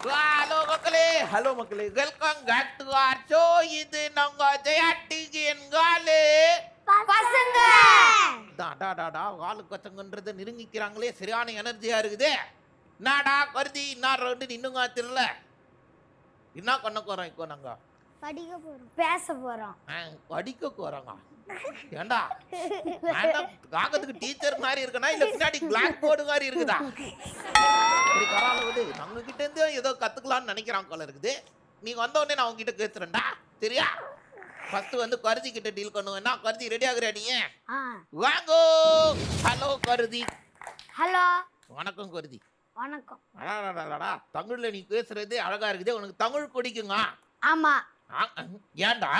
Hello மக்களே welcome back to our show. இது நம்ம ஜெயா டிவி என்காலே பசங்க காலு பசங்கன்றதை நெருங்கிக்கிறாங்களே, சரியான எனர்ஜியா இருக்குது. என்னடா கருதி என்ன ரவுண்டு நின்னுங்க தெரியல. என்ன பண்ண போறோம் இப்போ நாங்க? படிக்க போறோம், பேச போறோம். படிக்க போறோங்க. ஏண்டா காகத்துக்கு டீச்சர் மாதிரி இருக்கனா இல்ல பின்னாடி பிளாக் போர்டு மாதிரி இருக்குதா? சரி பரவாயில்ல, நம்ம கிட்ட இருந்து ஏதோ கத்துக்கலாம்னு நினைக்கிறான் போல இருக்குது. நீங்க வந்த உடனே நான் உங்ககிட்ட கேட்கிறேன்டா, சரியா? ஃபர்ஸ்ட் வந்து கருதி கிட்ட டீல் பண்ணுவேன்னா, கருதி ரெடி ஆகுறியா நீ? வாங்கோ. ஹலோ கருதி. ஹலோ. வணக்கம் கருதி. வணக்கம். அடடடடா, தமிழ்ல நீ பேசுறது அழகா இருக்குது. உனக்கு தமிழ் பிடிக்குங்க? ஆமா. ஏன்டா?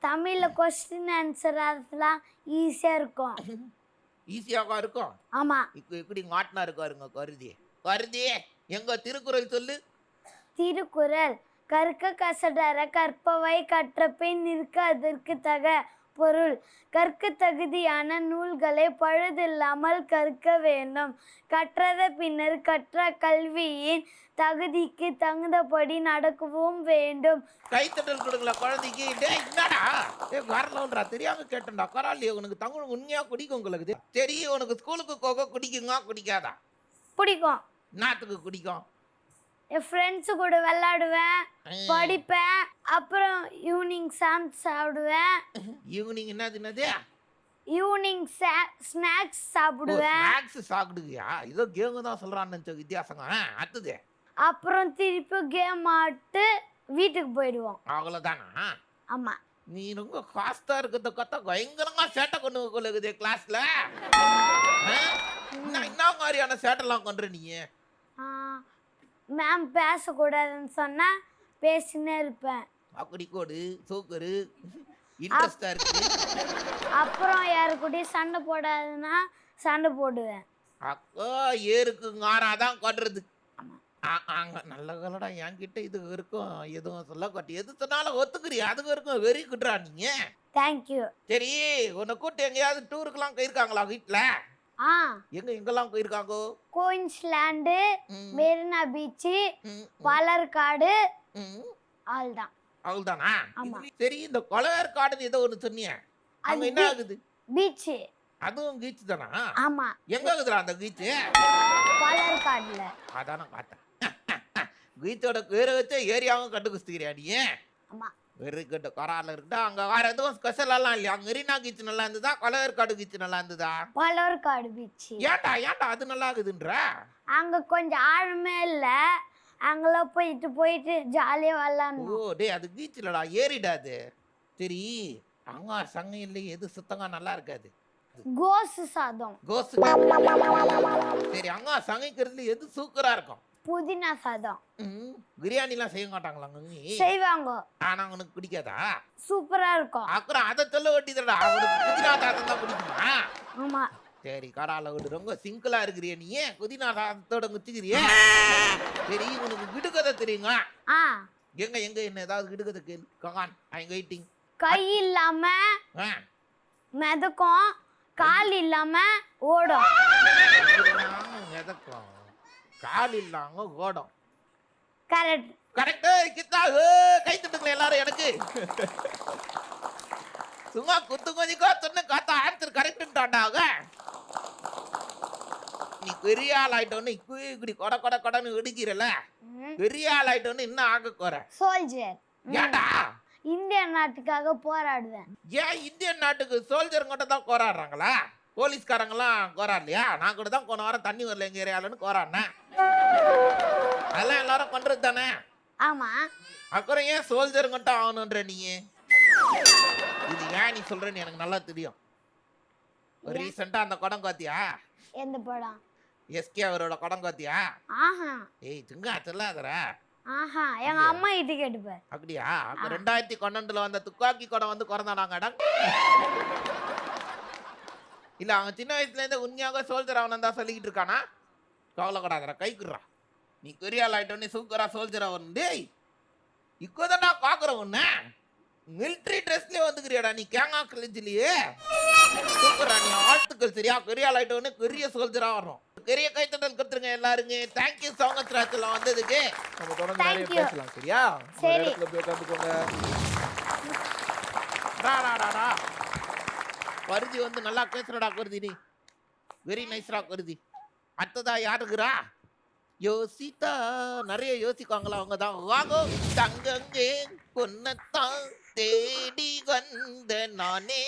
தமிழ்ல क्वेश्चन ஆன்சர் அதெல்லாம் ஈஸியா இருக்கும். ஈஸியாவா இருக்கும்? ஆமா. இப்போ எப்படி மாட்டனா இருக்காருங்க கருதி. கருதி எங்க திருக்குறள் சொல்லு. திருக்குறள் கற்க கசடற கற்பவை கற்ற பின் நிற்க அதற்கு தக பொருள். கற்க தகுதியான நூல்களை பழுதில்லாமல் கற்க வேண்டும். கற்றத பின்னர் கற்ற கல்வியின் தகுதிக்கு தகுந்தபடி நடக்கவும் வேண்டும். கைத்தட்டல் கொடுக்கல குழந்தைக்கு. என்னடா வரலன்றா, தெரியாம கேட்டா. பரவாயில்லையே, உனக்கு தமிழ் உண்மையா குடிக்கும் உங்களுக்கு. சரி, உனக்கு ஸ்கூலுக்கு போக குடிக்குங்க குடிக்காதா? பிடிக்கும். நாத்துக்கு குடிக்கும். என் ஃப்ரெண்ட்ஸு கூட விளையாடுவேன், படிப்பேன், அப்புறம் ஈவினிங் சாம்ஸ் சாப்பிடுவேன். ஈவினிங் என்னது? ஈவினிங் ஸ்நாக்ஸ் சாப்பிடுவேன். ஸ்நாக்ஸ் சாப்பிடுவியா? இதோ கேம் தான் சொல்றான்னு வித்தியாசங்க. அடுத்தது அப்புறம் திருப்பி கேம் ஆட்டு வீட்டுக்கு போயிடுவோம். அவ்வளோதானா? ஆமா. நீ ரொம்ப ஃபாஸ்டா இருக்கிறத கத்த பயங்கரமா சேட்டை கொண்டு கொள்ளுகுது கிளாஸ்ல. என்ன மாதிரியான சேட்டெல்லாம் கொண்டு நீ? மேம் பேசக்கூடாதுன்னு சொன்னா பேசினே இருப்பேன். அப்படி கோடு சூக்கரு இன்ட்ரெஸ்டா இருக்கு. அப்புறம் யாரு கூடயும் சண்டை போடாதுன்னா சண்டை போடுவேன். அக்கா ஏருக்கு ஆறாதான் கொட்டுறது. நல்ல கலடா, என்கிட்ட இது இருக்கும் எதுவும் சொல்ல கட்டி எது சொன்னாலும் ஒத்துக்குறியா? அதுக்கு இருக்கும் வெறி குட்ரா நீங்க. தேங்க்யூ. சரி, உன்னை கூட்டு எங்கேயாவது டூருக்குலாம் போயிருக்காங்களா வீட்டுல? எங்கெல்லாம் போயிருக்காங்க? குயின்ஸ்லாண்டு, மெரினா பீச், பாலர்காடு, அவ்வளவுதான். அவ்வளவுதானா? சரி, இந்த கொலவேற்காடுன்னு ஏதோ ஒண்ணு சொன்னிய, அங்க என்ன ஆகுது? பீச். அதுவும் பீச் தானா? ஆமா. எங்க இருக்குதுடா அந்த பீச்? பாலர்காடுல. அதான பார்த்தேன். பீச்சோட பேரை வச்ச ஏரியாவும் கண்டுபிடிச்சிக்கிறியா நீ? ஆமா. Very good. கொரால இருக்குதா? அங்க வேற எதுவும் ஸ்பெஷலாலாம் இல்லையா? மெரினா பீச் நல்லா இருந்ததா, கொலவேற்காடு பீச் நல்லா இருந்ததா? பாலர்காடு பீச். ஏன்டா அது நல்லா இருக்குதுன்ற? அங்க கொஞ்சம் ஆழமே இல்ல, அங்கெல்லாம் போயிட்டு ஜாலியா விளையாடணும். ஓ டேய், அது பீச் இல்லடா, ஏரிடா அது. சரி, அங்க சங்கையில எது சுத்தமா நல்லா இருக்காது? கோசு சாதம். கோசு. சரி, அங்க சமைக்கிறதுல எது சூப்பரா இருக்கும்? புதினா சாதம். பிரியாணிலாம் செய்ய மாட்டாங்களா? செய்வாங்க. ஆனா உனக்கு பிடிக்காதா? சூப்பரா இருக்கும். அப்புறம் அதை சொல்ல வேண்டியதுடா, அவனுக்கு புதினா சாதம் தான் பிடிக்குமா? ஆமா. சரி, கடால விட்டு ரொம்ப சிங்கிளா இருக்கிறிய நீ, புதினா சாதத்தோட முச்சுக்கிறிய. சரி, உனக்கு விடுகதை தெரியுங்க? எங்க என்ன ஏதாவது விடுகதை கேளு. ககான், ஐ எம் வெயிட்டிங். கை இல்லாம மிதக்கும், கால் இல்லாம ஓடும். மிதக்கும், கால் இல்லாம ஓடும். கரெக்ட். கரெக்டா கித்தா. கை தட்டுங்களே எல்லாரும் எனக்கு. சும்மா குத்து கொஞ்சிக்கோ சொன்ன காத்தா ஆன்சர் கரெக்டுன்றாண்டாங்க. நீ பெரிய ஆள் ஆயிட்டோன்னு இப்படி கொடன்னு வெடிக்கிறல, பெரிய ஆள் ஆயிட்டோன்னு இன்னும் ஆக போற. சோல்ஜர். ஏண்டா? இந்திய நாட்டுக்காக போராடுவேன். ஏன் இந்தியன் நாட்டுக்கு சோல்ஜர் மட்டும் தான் போராடுறாங்களா? போலீஸ்காரங்களாம் போராடலையா? நான் கூட தான் போன வாரம் தண்ணி வரல எங்க ஏரியாலன்னு போராடினேன். அதெல்லாம் எல்லாரும் பண்றது தானே? ஆமா. அப்புறம் ஏன் சோல்ஜர் மட்டும் ஆகணுன்ற நீ? இது ஏன் நீ சொல்றேன்னு எனக்கு நல்லா தெரியும். ரீசெண்டா அந்த படம் பாத்தியா? எந்த படம்? எஸ்கே அவரோட படம் பாத்தியா? ஆஹா. ஏய் சுங்கா சொல்லாதடா. ஆஹா, எங்க அம்மா கிட்ட கேட்டுப்பார். அப்படியா? அப்ப 2012ல வந்த துப்பாக்கி படம் வந்து குறந்தானாங்கடா. இல்ல, அவன் சின்ன வயசுல இருந்து உண்மையாக சோல்ஜர் ஆகணும் தான் சொல்லிக்கிட்டு இருக்கானா? கவலைப்படாதடா, கைக்குறா. நீ பெரிய ஆள் ஆயிட்டோன்னே சூப்பரா சோல்ஜர் ஆகணும். டேய், இப்போதான் நான் பாக்குறேன் உன்ன மிலிட்ரி ட்ரெஸ்லயே வந்துக்கிறியாடா நீ, கேங்கா காலேஜ்லயே. சூப்பரா, நீ வாழ்த்துக்கள். சரியா, பெரிய ஆள் ஆயிட்டோன்னு பெரிய சோல்ஜரா வரணும். பெரிய கைத்தட்டல் கொடுத்துருங்க எல்லாருங்க. தேங்க் யூ so much ராச்சலாம் வந்ததுக்கு. நம்ம தொடர்ந்து நிறைய Thank you. பேசலாம் சரியா? ஒரு சரி. இடத்துல போய் உட்காந்துக்கோங்க. டா டா டா டா. வருதி வந்து நல்லா பேசுறடா குருதி நீ. வெரி நைஸ்ரா குருதி. அடுத்ததா யாருக்குறா? யோசித்தா நிறைய யோசிக்காங்களா அவங்க தான். வாங்கோ தங்கங்கே பொன்னத்தான் தேடி வந்த நானே.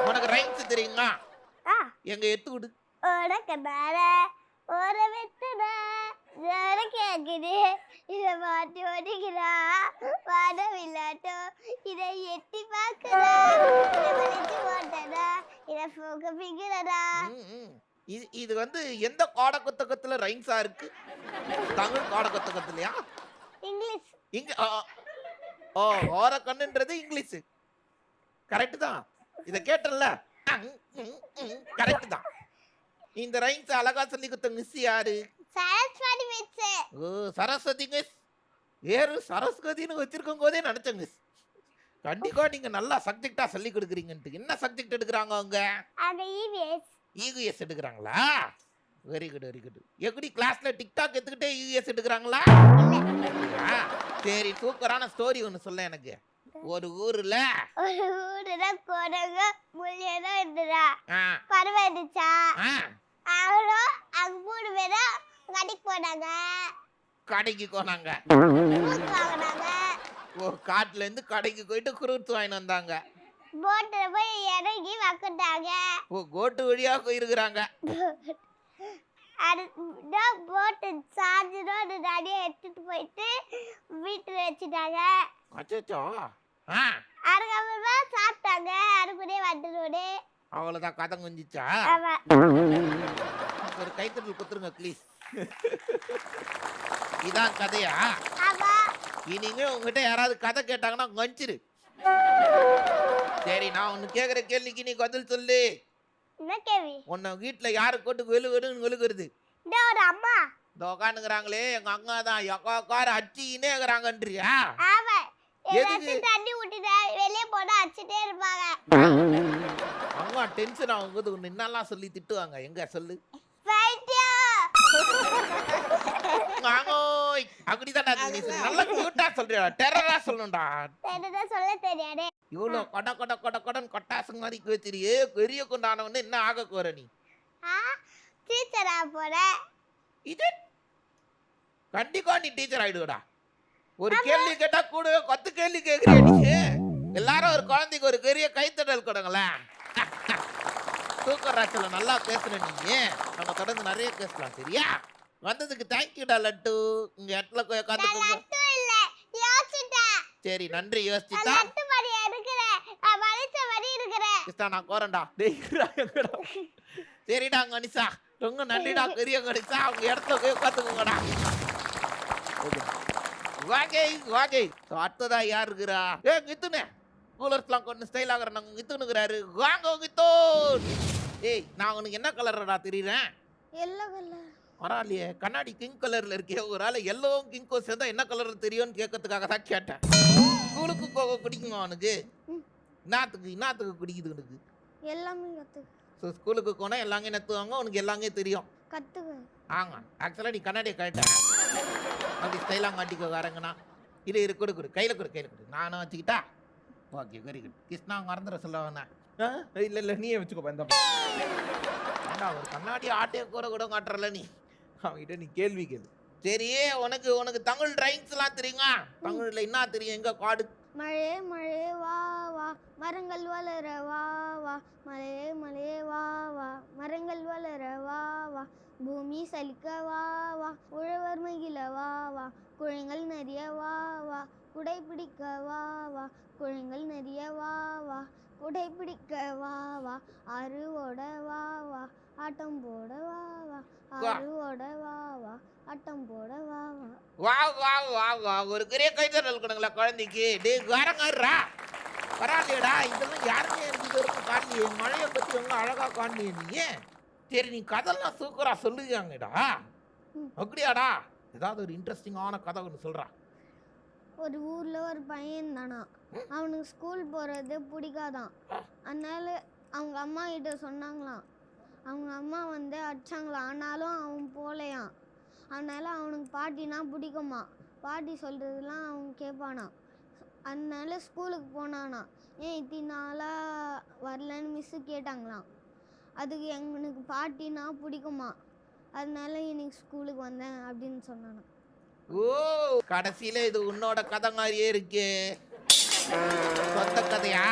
உனக்கு ரைம்ஸ் தெரியுமா? ஆ எங்க எத்து விடு. உனக்கு மேல ஒரு வெட்டுன ஜர கேக்குது இத மாட்டி ஓடிக்கிறா வாட விளையாட்டோ இதை எட்டி பார்க்கறா இதை வலிச்சு போட்டடா இதை போக பிங்கிறடா. ம், ம். இது வந்து எந்த பாட புத்தகத்துல ரைம்ஸா இருக்கு? தமிழ் பாட புத்தகத்துலயா? இங்கிலீஷ். இங்க ஓ ஓர கண்ணுன்றது இங்கிலீஷ். கரெக்ட் தான். இத கேட்டல்ல? கரெக்ட் தான். இந்த ரைம்ஸ் அழகா சொல்லி கொடுத்த மிஸ் யாரு? சரஸ்வதி மிஸ். ஓ சரஸ்வதி மிஸ். வேறு சரஸ்வதினு வச்சிருக்கும் போதே நினைச்சேன் மிஸ். கண்டிப்பா நீங்க நல்லா சப்ஜெக்டா சொல்லி கொடுக்குறீங்கன்ட்டு. என்ன சப்ஜெக்ட் எடுக்கிறாங்க அவங்க? அந்த இவிஎஸ். இவிஎஸ் எடுக்கிறாங்களா? Very good very good. எப்படி கிளாஸ்ல டிக்டாக் எடுத்துக்கிட்டே இவிஎஸ் எடுக்கிறாங்களா? இல்லையா? சரி சூப்பரான ஸ்டோரி ஒன்று சொல்ல எனக்கு. ஒரு ஊர்ல ஒரு ஊருல குரங்கு முள்ளியதோ இருந்துடா ஆ, பறவை இருந்துச்சா ஆ, அவளும் அங்க 3 பேரும் கடைக்கு போனாங்க கடைக்கு போனாங்க. ஃப்ரூட்ஸ் வாங்கினாங்க ஓ காட்டுல இருந்து கடைக்கு போயிட்டு ஃப்ரூட்ஸ் வாங்கிட்டு வந்தாங்க. போட்ல போய் இறங்கி வக்கிட்டாங்க. ஓ கோட்டு வழியா போயிருக்கிறாங்க. அடுத்த போட்டு சார்ஜரோட நிறைய எடுத்துட்டு போயிட்டு வீட்டுல வச்சுட்டாங்க. அச்சோ. ஆ அதுக்கப்புறமா சாப்பிட்டாங்க. அதுக்குள்ளே வந்துடுவோடு. அவ்வளவுதான் கதை குஞ்சிச்சா? ஆமா. ஒரு கைத்தட்டல் குத்துருங்க ப்ளீஸ். இதான் கதையா? ஆமா. இனிமே உங்ககிட்ட யாராவது கதை கேட்டாங்கன்னா கஞ்சிரு. சரி நான் ஒன்னு கேக்குற கேள்விக்கு நீ பதில் சொல்லு. என்ன கேள்வி? உன்னை வீட்டுல யாரு கொண்டு வெளுன்னு வெளுக்குறது? இந்த ஒரு அம்மா. இந்த உட்காந்துக்கிறாங்களே எங்க அக்கா தான் எக்காக்கார அச்சின்னே இருக்கிறாங்கன்றியா? ஆமா. எதுக்கு? எல்லாத்தையும் தண்ணி ஊட்டிட்டு வெளியே போனா அடிச்சுட்டே இருப்பாங்க. அம்மா டென்ஷன் ஆகும்போது ஒன்று என்னெல்லாம் சொல்லி திட்டுவாங்க. எங்க சொல்லு. பைத்தியம். ஆங்கோய் அப்படிதான் நீ சொல்லு. நல்லா கியூட்டா சொல்றியா? டெரரா சொல்லணும்டா. என்னதான் சொல்ல தெரியாதே. இவ்வளோ கொடன் கொட்டாசு மாதிரி வச்சிருயே பெரிய கொண்டானவன்னு என்ன ஆக கோர நீ? டீச்சரா போற. இது கண்டிப்பா நீ டீச்சர் ஆயிடுவடா. ஒரு கேள்வி கேட்டா கூட 10 கேள்வி கேட்கிறியா நீ? எல்லாரும் ஒரு குழந்தைக்கு ஒரு பெரிய கைத்தட்டல் கொடுங்களேன். சூப்பர் ராச்சல நல்லா பேசுற நீ. நம்ம தொடர்ந்து நிறைய பேசலாம் சரியா? வந்ததுக்கு தேங்க்யூடா லட்டு. உங்க இடத்துல போய் உட்காந்துக்கோங்க. லட்டு இல்ல யோசிச்சிட்டேன். சரி நன்றி யோசிச்சுட்டா. லட்டு மாதிரி இருக்கிறேன். நான் வலிச்ச மாதிரி இருக்கிறேன். கிருஷ்ணா நான் கோரண்டா. சரிடா கணிசா ரொம்ப நன்றிடா பெரிய கணிசா. அவங்க இடத்துல போய் உட்காந்துக்கோங்கடா. வாகே வாகே. அடுத்ததா யார் இருக்கிறா? கித்துனே கூலர்ஸ்லாம் கொஞ்சம் ஸ்டைல் ஆகுறாங்க. கித்துனுக்குறாரு. வாங்க கித்தோ. ஏய் நான் உனக்கு என்ன கலர்டா தெரியுறேன்? Yellow colour. பரவாயில்லையே கண்ணாடி கிங் கலர்ல இருக்கே. ஒரு ஆள் எல்லோவும் கிங்கும் சேர்ந்தா என்ன கலர் தெரியும்னு கேட்கறதுக்காக தான் கேட்டேன். ஸ்கூலுக்கு போக பிடிக்குமா அவனுக்கு? என்னத்துக்கு பிடிக்குது உனக்கு? எல்லாமே கத்துக்க. ஸோ ஸ்கூலுக்கு போனால் எல்லாமே நத்துவாங்க. உனக்கு எல்லாமே தெரியும். கத்துக்க. ஆங்க ஆக்சுவலாக நீ கண்ணாடியை கழட்டேன். அப்படி ஸ்டைலாக மாட்டிக்கோ வரங்கண்ணா. இரு கொடு கையில் கொடு நானும் வச்சுக்கிட்டா. Okay very good. கிருஷ்ணா மறந்துட சொல்ல வேணாம். இல்லை நீயே வச்சுக்கோ. இந்த ஏண்டா ஒரு கண்ணாடி ஆட்டையை கூட காட்டுறல நீ. அவங்ககிட்ட நீ கேள்வி கேளு. சரி உனக்கு தமிழ் ரைம்ஸ்லாம் தெரியுங்க? தமிழில் என்ன தெரியும்? எங்க காடு? மழையே மழையே வா வா மரங்கள் வளர வா வா மழையே மழையே வா வா மரங்கள் வளர வா வா பூமி சலிக்க வா வா உழவர் மகிழ வா வா குழந்தைகள் நிறைய வா வா குடை பிடிக்க வா வா குழந்தைகள் நிறைய வா வா குடை பிடிக்க வா வா ஆறுவோட வா வா ஆட்டம் போட வா வா ஆறுவோட வா வா ஆட்டம் போட வா வா. வா ஒரு பெரிய கைத்தறல் இருக்கணுங்களா குழந்தைக்கு? டே வரங்கறா பரவாயில்லையடா. இதெல்லாம் யாருமே எனக்கு இது வரைக்கும் காணலையே. மழையை பற்றி ரொம்ப அழகா காணலையே நீ. சரி நீ கதைலாம் சூப்பரா சொல்லுவாங்கடா. அப்படியாடா? ஏதாவது ஒரு இன்ட்ரெஸ்டிங்கான கதை ஒன்று சொல்றா. ஒரு ஊர்ல ஒரு பையன் தானா. அவனுக்கு ஸ்கூல் போறது பிடிக்காதான். அதனால அவங்க அம்மா கிட்ட சொன்னாங்களாம், அவங்க அம்மா வந்து அடிச்சாங்களாம். ஆனாலும் அவன் போகலையாம். அதனால அவனுக்கு பாட்டினா பிடிக்குமா. பாட்டி சொல்கிறதுலாம் அவன் கேட்பானாம். அதனால ஸ்கூலுக்கு போனானா. ஏன் இத்தனை நாளாக வரலன்னு மிஸ்ஸு கேட்டாங்களாம். அதுக்கு எனக்கு பாட்டினா பிடிக்குமா, அதனால இன்னைக்கு ஸ்கூலுக்கு வந்தேன் அப்படின்னு சொன்னானா. ஓ, கடைசியில இது உன்னோட கதை மாதிரியே இருக்கு. சொந்த கதையா?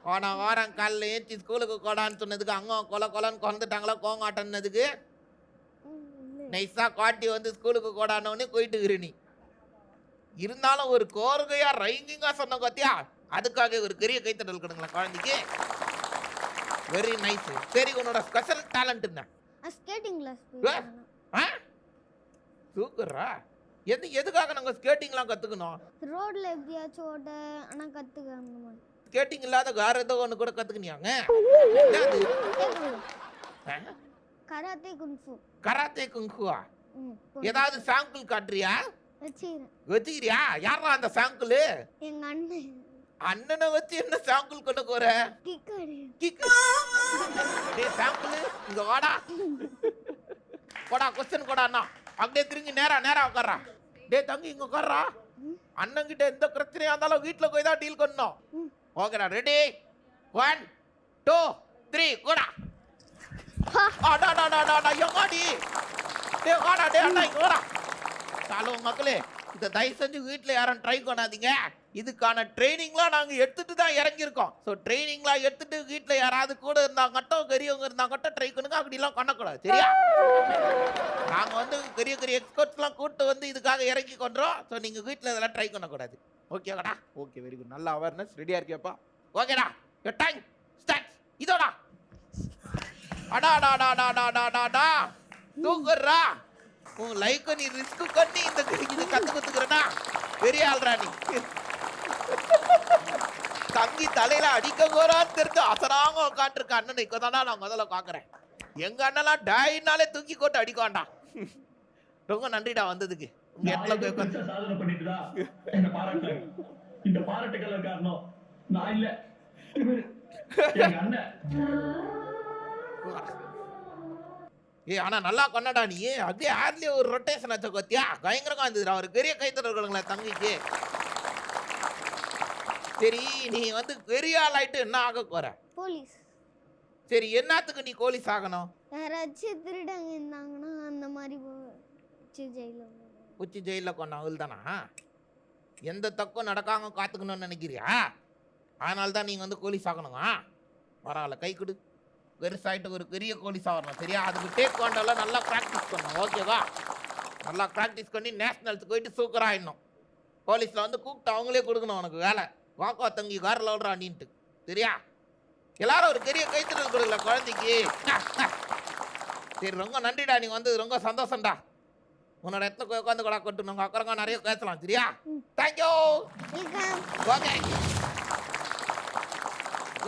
போன வாரம் காலைல ஏற்றி ஸ்கூலுக்கு கோடான்னு சொன்னதுக்கு அங்க கொலன்னு கொண்டுட்டாங்களா கோங்காட்டன்னதுக்கு இல்லை. நைஸா காட்டி வந்து ஸ்கூலுக்கு கோடானோன்னு போயிட்டு நீ. இருந்தாலும் ஒரு கோர்வையா ரைங்கிங்கா சொன்ன கத்தியா, அதுக்காக ஒரு பெரிய கைத்தட்டல் கொடுங்களா குழந்தைக்கு. Very nice. சரி, உன்னோட ஸ்பெஷல் டேலண்ட் என்ன? ஸ்கேட்டிங் கிளாஸ் சூப்பரா. எதுக்காக நாங்க ஸ்கேட்டிங்லாம் கத்துக்கணும்? ரோட்ல எப்படியாச்சும் ஓட்ட ஆனால் கற்றுக்க அந்த மாதிரி. ஸ்கேட்டிங் இல்லாத வேற ஏதோ ஒன்று கூட கத்துக்கினியாங்க? Karate kung fu. கராத்தே குங்குவா? ம். ஏதாவது சாம்பிள் காட்டுறியா? வச்சுக்கிறேன். வச்சுக்கிறியா? யாரா அந்த சாம்பிள்? எங்கள் அண்ணன் அண்ணனை வச்சு என்ன சாம்பிள் கொண்டு போற? கிக்காடி. கிக்கு. டேய் சாம்பிள், இங்க வாடா. போடா, கொஸ்டின் போடா அண்ணா. அப்படியே திரும்பி நேரா உட்கார்றா. டேய் தம்பி, இங்க உட்கார்றா. அண்ணன் கிட்ட எந்த பிரச்சனையா இருந்தாலும் வீட்டுல போய் தான் டீல் பண்ணணும். ஓகேடா, ரெடி? 1 2 3 கூடா. எங்காடி? டேய் வாடா, டேய் அண்ணா இங்க வாடா. சாலோ மக்களே, இதை தயவு செஞ்சு வீட்டில் யாரும் ட்ரை பண்ணாதீங்க. இதுக்கான ட்ரைனிங்லாம் நாங்கள் எடுத்துட்டு தான் இறங்கியிருக்கோம். ஸோ ட்ரைனிங்லாம் எடுத்துட்டு வீட்டில் யாராவது கூட இருந்தாங்கட்டும், பெரியவங்க இருந்தாங்கட்டும் ட்ரை பண்ணுங்க. அப்படிலாம் பண்ணக்கூடாது, சரியா? நாங்கள் வந்து பெரிய எக்ஸ்பர்ட்ஸ்லாம் கூப்பிட்டு வந்து இதுக்காக இறங்கி கொண்டுறோம். ஸோ நீங்கள் வீட்டில் இதெல்லாம் ட்ரை பண்ணக்கூடாது. ஓகேவாடா? Okay, very good. நல்ல அவேர்னஸ். ரெடியாக இருக்கியாப்பா? ஓகேடா, யோர் டைம் ஸ்டார்ட். இதோடா அடாடாடாடாடாடாடா தூக்குறா. உன் லைஃப் நீ ரிஸ்க் பண்ணி இந்த இது கத்துக்கிறனா பெரிய ஆள்றா நீ. தங்கி தலையில அடிக்க போறான்னு தெரிஞ்சு அசராங்க உட்காந்துருக்க அண்ணன் இப்பதானா நான் முதல்ல பாக்குறேன். எங்க அண்ணெல்லாம் டாயினாலே தூக்கி போட்டு அடிக்காண்டா. ரொம்ப நன்றிடா வந்ததுக்கு. உங்க இடத்துல போய் உட்காந்து சாதனை பண்ணிட்டுதா என்ன பாராட்டுறாங்க. இந்த பாராட்டுகள் காரணம் நான் இல்ல, எங்க அண்ணன். ஏ ஆனா நல்லா கொண்டாடா நீ. அப்படியே ஆர்லயே ஒரு ரொட்டேஷன் ஆச்ச கொத்தியா, பயங்கரமா இருந்ததுடா. ஒரு பெரிய கைத்தறங்களா தங்கிக்கு. சரி, நீ வந்து பெரிய ஆள் ஆயிட்டு என்ன ஆக போற? போலீஸ். சரி, என்னத்துக்கு நீ போலீஸ் ஆகணும்? யாராச்சும் திருடங்க இருந்தாங்கன்னா அந்த மாதிரி ஜெயில உச்சி ஜெயில கொண்ட அவள் தானா? எந்த தக்கும் நடக்காம காத்துக்கணும்னு நினைக்கிறியா? அதனால தான் நீங்க வந்து போலீஸ் ஆகணுமா? பரவாயில்ல, கை கொடு. பெருசாயிட்டு ஒரு பெரிய போலீஸ் ஆகணும், சரியா? அதுக்கு டேக் கொண்டெல்லாம் நல்லா ப்ராக்டிஸ் பண்ணணும், ஓகேவா? நல்லா ப்ராக்டிஸ் பண்ணி நேஷனல்ஸுக்கு போயிட்டு சூப்பராக ஆயிடணும். போலீஸில் வந்து கூப்பிட்டு அவங்களே கொடுக்கணும் உனக்கு வேலை. வாக்கா தங்கி காரில் விடுறான்ட்டு, சரியா? எல்லாரும் ஒரு பெரிய கைத்தறல் கொடுக்கல குழந்தைக்கு. சரி, ரொம்ப நன்றிடா. நீ வந்து ரொம்ப சந்தோஷம்டா. உன்னோட இடத்துல போய் உட்காந்து கூட கொட்டு. நாங்கள் அக்கறங்க நிறைய பேசலாம், சரியா? Thank you. Okay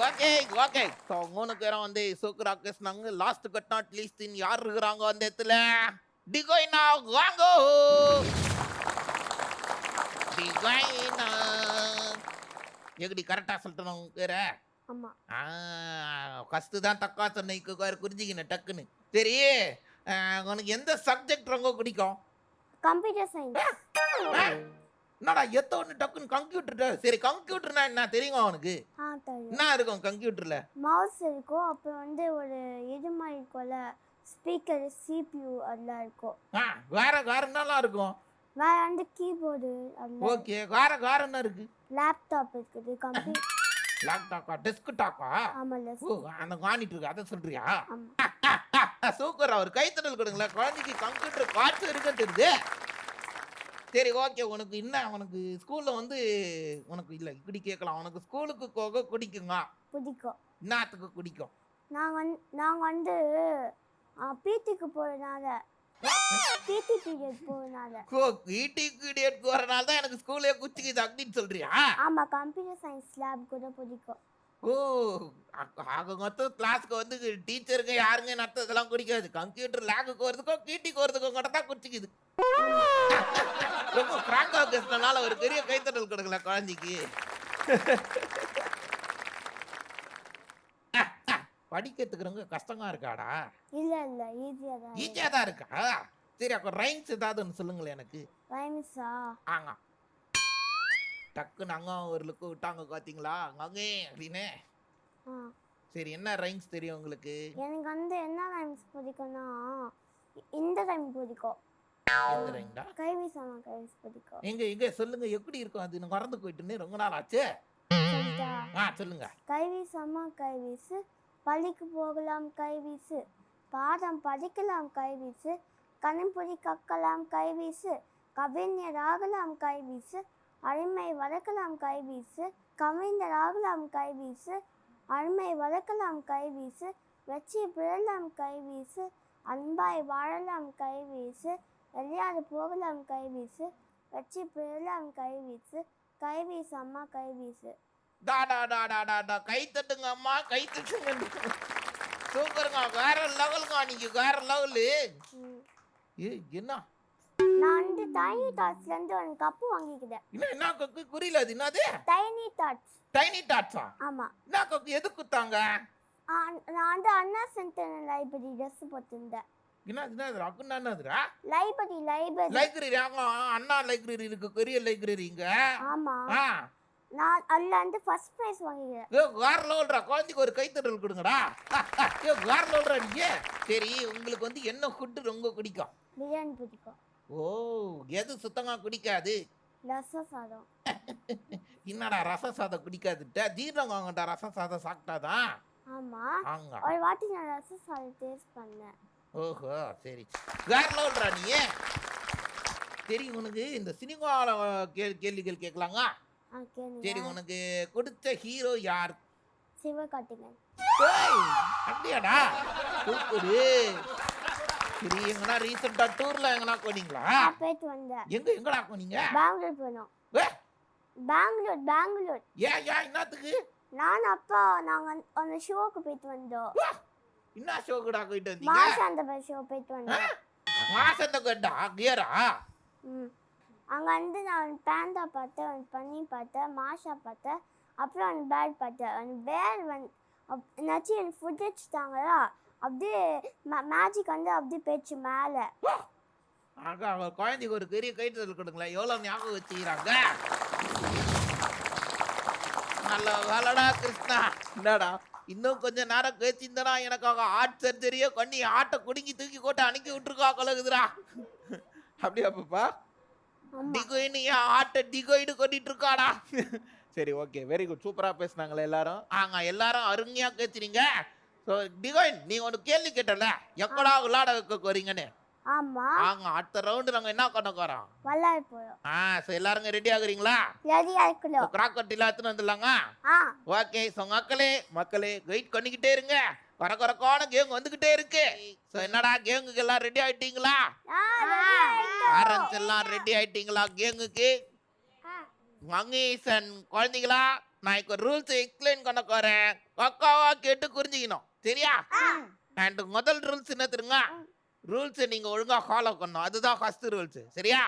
okay okay. So 3 பேரும் வந்து சூப்பரா பேசினாங்க. லாஸ்ட் பட் நாட் லீஸ்ட் யார் இருக்கிறாங்க அந்த இடத்துல? டிகோயினா வாங்கோ. டிகோயினா எப்படி கரெக்டாக சொல்லிட்டோம் பேர? ஆமா. ஃபஸ்ட்டு தான் தக்கா சொன்னைக்கு குறிஞ்சிக்கின டக்குன்னு. சரி, உனக்கு எந்த சப்ஜெக்ட் ரொம்ப பிடிக்கும்? Computer science. என்னடா எத்த ஒன்று டக்குன்னு கம்ப்யூட்டர்? சரி, கம்ப்யூட்டர்னா என்ன தெரியுமா உனக்கு? என்ன இருக்கும் கம்ப்யூட்டர்ல? மவுஸ் இருக்கும், அப்புறம் வந்து ஒரு இது மாதிரி இருக்கும்ல, ஸ்பீக்கர், CPU அதெல்லாம் இருக்கும். வேற என்னலாம் இருக்கும்? வேற வந்து கீபோர்டு அதெல்லாம். ஓகே, வேற என்ன இருக்கு? லேப்டாப் இருக்குது. கம்ப்யூட்டர் லேப்டாப்பா? டெஸ்க்டாப்பா? ஆமால. ஓ, அந்த மானிட்டர் இருக்கு, அதை சொல்றியா? ஆமா. சூப்பரா. ஒரு கைத்தட்டல் கொடுங்களேன். குழந்தைக்கு கம்ப்யூட்டர் பார்ட்ஸ் இருக்குன்னு தெரியுது. சரி, ஓகே. உனக்கு என்ன, உனக்கு ஸ்கூல்ல வந்து உனக்கு இல்ல இப்படி கேட்கலாம். உனக்கு ஸ்கூலுக்கு போக பிடிக்குங்க? பிடிக்கும். என்னத்துக்கு பிடிக்கும்? நாங்க வந்து பிடிக்கு போறதுனால, பிடி பீரியட் போறதுனால. பிடி பீரியட் போறனால தான் எனக்கு ஸ்கூலே குச்சிக்குது அப்படின்னு சொல்றியா? ஆமா, கம்ப்யூட்டர் சயின்ஸ் லேப் கூட பிடிக்கும். ஓ, ஆக மொத்தம் கிளாஸ்க்கு வந்து டீச்சருங்க யாருங்க நடத்ததெல்லாம் குடிக்காது. கம்ப்யூட்டர் லேபுக்கு வரதுக்கும் பிடிக்கு வரதுக்கும் கூட தான் குச்சிக்குது. ரொம்ப பிராங்கா பேசினால ஒரு பெரிய கைத்தட்டல் கொடுக்கல குழந்தைக்கு. படிக்கிறதுக்கு ரொம்ப கஷ்டமா இருக்காடா? இல்ல இல்ல ஈஸியா தான் ஈஸியா தான் இருக்கா? சரி அப்ப ரைம்ஸ் ஏதாவது ஒன்று சொல்லுங்களேன் எனக்கு. ரைம்ஸா ஆங்க. டக்குன்னு அங்க ஒரு லுக்கு விட்டாங்க பாத்தீங்களா? அங்கே அப்படின்னு. சரி என்ன ரைம்ஸ் தெரியும் உங்களுக்கு? எனக்கு வந்து என்ன ரைம்ஸ் பிடிக்கும்னா இந்த ரைம் பிடிக்கும். எந்த ரைம்டா? கைவீசாம கைவீஸ் பிடிக்கும். எங்க எங்க சொல்லுங்க எப்படி இருக்கும் அது? நான் மறந்து போயிட்டுன்னு ரொம்ப நாள் ஆச்சு. சொல்லிட்டா? சொல்லுங்க. கைவீசாம கைவீசு, பள்ளிக்கு போகலாம் கைவீசு, பாடம் படிக்கலாம் கைவீசு, கணிப்பொறி கற்கலாம் கைவீசு, கவிஞராகலாம் கைவீசு, அருமை வளர்க்கலாம் கைவீசு, கவிஞராகலாம் கைவீசு, அருமை வளர்க்கலாம் கைவீசு, வெற்றி பெறலாம் கைவீசு, அன்பாய் வாழலாம் கைவீசு, விளையாட போகலாம் கைவீசு, வெற்றி பெறலாம் கைவீசு, கைவீசு அம்மா கைவீசு. டா டா டா டா டா டா கை தட்டுங்க அம்மா, கை தட்டுங்க. சூப்பருங்க, வேற லெவலுங்க, நீங்க வேற லெவலு. என்ன நான் வந்து டைனி டாட்ஸ்ல இருந்து ஒரு கப்பு வாங்கிக்கிறேன். என்ன கொக்கு புரியல, அது என்னது? Tiny dots. டைனி டாட்ஸா? ஆமா. என்ன கொக்கு எதுக்கு குத்தாங்க? நான் வந்து அண்ணா சென்டர் லைப்ரரி ட்ரெஸ் போட்டிருந்தேன். என்னது அக்குன்னா என்னதுடா? Library library. ஆமா, அண்ணா லைப்ரரி இருக்கு, பெரிய லைப்ரரி இங்க. ஆமா. ஆ நான் அதுல வந்து ஃபர்ஸ்ட் பிரைஸ் வாங்கிக்கிறேன். வேற லெவல்டா, குழந்தைக்கு ஒரு கைத்தட்டல் கொடுங்கடா. வேற லெவல்டா நீங்க. சரி உங்களுக்கு வந்து என்ன ஃபுட்டு ரொம்ப பிடிக்கும்? பிரியாணி பிடிக்கும். ஓ, எது சுத்தமா குடிக்காது? ரச சாதம். என்னடா ரச சாதம் குடிக்காதுட்ட? ஜீரணம் வாங்கடா, ரச சாதம் சாப்பிட்டாதான். ஆமா. ஆங்க. ஒரு வாட்டி நான் ரச சாதம் டேஸ்ட் பண்ணேன். ஓஹோ, சரி. வேற லெவல்டா நீ. சரி உனக்கு இந்த சினிமால கேள்விகள் கேட்கலாங்க. சரி உனக்கு கொடுத்த ஹீரோ யார்? சிவகார்த்திகேயன். அப்படியாடா? சூப்பரு. சரி எங்கனா ரீசெண்டா டூர்ல எங்கனா போனீங்களா? போயிட்டு வந்தேன். எங்கடா போனீங்க? பெங்களூர் போனோம். பெங்களூர். ஏன் என்னத்துக்கு? நான் அப்பா நாங்க அந்த ஷோக்கு போயிட்டு வந்தோம். என்ன ஷோக்குடா போயிட்டு வந்தீங்க? மாசாந்த ஷோ போயிட்டு வந்தோம். மாசாந்த கட்டா கியரா? அங்க வந்து நான் பேண்டா பார்த்தேன், ஒரு பன்னி பார்த்தேன், மாஷா பார்த்தேன், அப்புறம் அந்த பேர் பார்த்தேன். அந்த பேர் வந்து என்னாச்சும் எனக்கு ஃபுட் வச்சுட்டாங்களா, அப்படியே மேஜிக் வந்து அப்படியே போயிடுச்சு மேலே. அவங்க குழந்தைக்கு ஒரு பெரிய கைத்தல் கொடுங்களேன், எவ்வளோ ஞாபகம் வச்சுக்கிறாங்க. நல்ல வேலைடா கிருஷ்ணா. என்னடா இன்னும் கொஞ்ச நேரம் கழிச்சிருந்தனா எனக்காக ஆர்ட் சர்ஜரியே பண்ணி ஆட்டை குடுங்கி தூக்கி போட்டு அனுப்பி விட்டுருக்கா கலகுதுரா. அப்படியா பாப்பா? டிகோயின்னு ஏன் ஆட்டை டிகோயிடு கொட்டிட்டு இருக்காடா. சரி ஓகே, வெரி குட், சூப்பரா பேசுனாங்களே எல்லாரும். எல்லாரும் அருமையா பேசுறீங்க. ஸோ டிகோயின் நீ ஒரு கேள்வி கேட்டல, எப்படா விளையாட வைக்க போறீங்கன்னு. ஆமா. அடுத்த ரவுண்டு நாங்க என்ன பண்ண போறோம்? விளையாட போறோம். ஸோ எல்லாரும் ரெடி ஆகுறீங்களா? ரெடியா இருக்கணும். கிராக்கெட் எல்லாத்துன்னு வந்துடலாங்க. ஓகே, ஸோ மக்களே வெயிட் பண்ணிக்கிட்டே இருங்க. கரகரக்கான கேம் வந்துகிட்டே இருக்கு. ஸோ என்னடா கேமுக்கு எல்லாம் ரெடி ஆயிட்டீங்களா? பேரண்ட்ஸ் எல்லாம் ரெடி ஆயிட்டீங்களா கேமுக்கு? மங்கீசன் குழந்தைங்களா, நான் இப்போ ரூல்ஸ் எக்ஸ்பிளைன் பண்ண போறேன், பக்காவா கேட்டு புரிஞ்சுக்கணும், சரியா? அண்ட் முதல் ரூல்ஸ் என்ன தெரியுங்க? ரூல்ஸ் நீங்க ஒழுங்கா ஃபாலோ பண்ணணும், அதுதான் ஃபர்ஸ்ட் ரூல்ஸ், சரியா?